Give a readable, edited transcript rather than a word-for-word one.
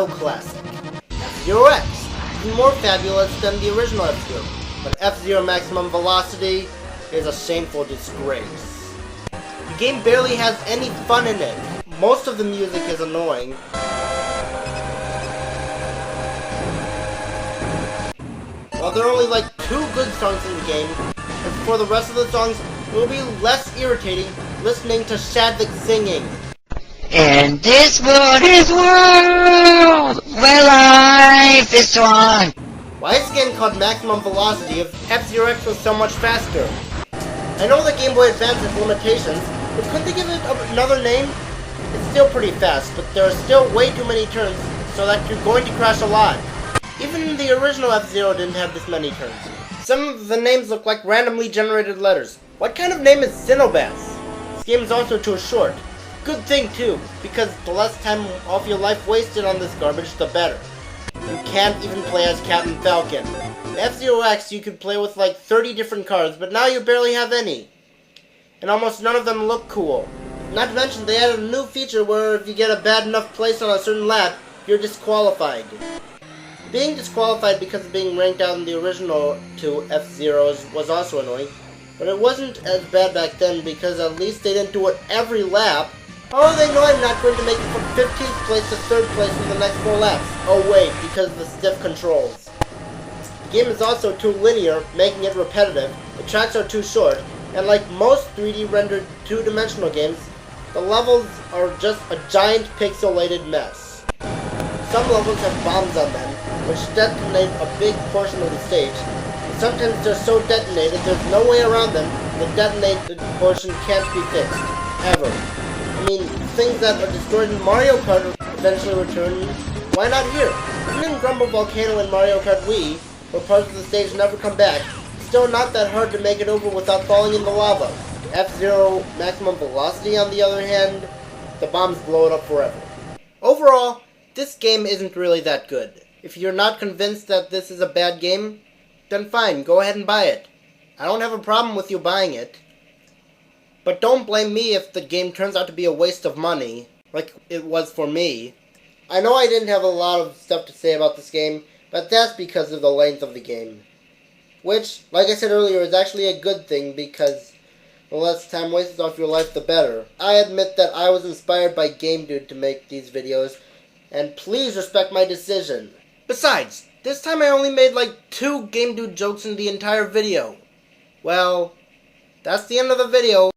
so classic. F-Zero X, even more fabulous than the original F-Zero, but F-Zero Maximum Velocity is a shameful disgrace. The game barely has any fun in it. Most of the music is annoying. While there are only like 2 good songs in the game, and for the rest of the songs, it will be less irritating listening to Shadvick singing. In this world where life is strong. Why is this game called Maximum Velocity if F-Zero X was so much faster? I know the Game Boy Advance has limitations, but couldn't they give it another name? It's still pretty fast, but there are still way too many turns, so that you're going to crash a lot. Even the original F-Zero didn't have this many turns. Some of the names look like randomly generated letters. What kind of name is Cinnobass? This game is also too short. Good thing too, because the less time off your life wasted on this garbage, the better. You can't even play as Captain Falcon. In F-Zero X you could play with like 30 different cars, but now you barely have any. And almost none of them look cool. Not to mention they added a new feature where if you get a bad enough place on a certain lap, you're disqualified. Being disqualified because of being ranked out in the original 2 F-Zeros was also annoying, but it wasn't as bad back then because at least they didn't do it every lap. Oh, they know I'm not going to make it from 15th place to 3rd place in the next 4 laps. Oh wait, because of the stiff controls. The game is also too linear, making it repetitive, the tracks are too short, and like most 3D rendered 2-dimensional games, the levels are just a giant pixelated mess. Some levels have bombs on them, which detonate a big portion of the stage, and sometimes they're so detonated there's no way around them, the detonated portion can't be fixed. Ever. I mean, things that are destroyed in Mario Kart eventually return, why not here? Even in Grumble Volcano and Mario Kart Wii, where parts of the stage never come back, it's still not that hard to make it over without falling in the lava. F-Zero Maximum Velocity, on the other hand, the bombs blow it up forever. Overall, this game isn't really that good. If you're not convinced that this is a bad game, then fine, go ahead and buy it. I don't have a problem with you buying it. But don't blame me if the game turns out to be a waste of money, like it was for me. I know I didn't have a lot of stuff to say about this game, but that's because of the length of the game. Which, like I said earlier, is actually a good thing because the less time wasted off your life, the better. I admit that I was inspired by Game Dude to make these videos, and please respect my decision. Besides, this time I only made like 2 Game Dude jokes in the entire video. Well, that's the end of the video.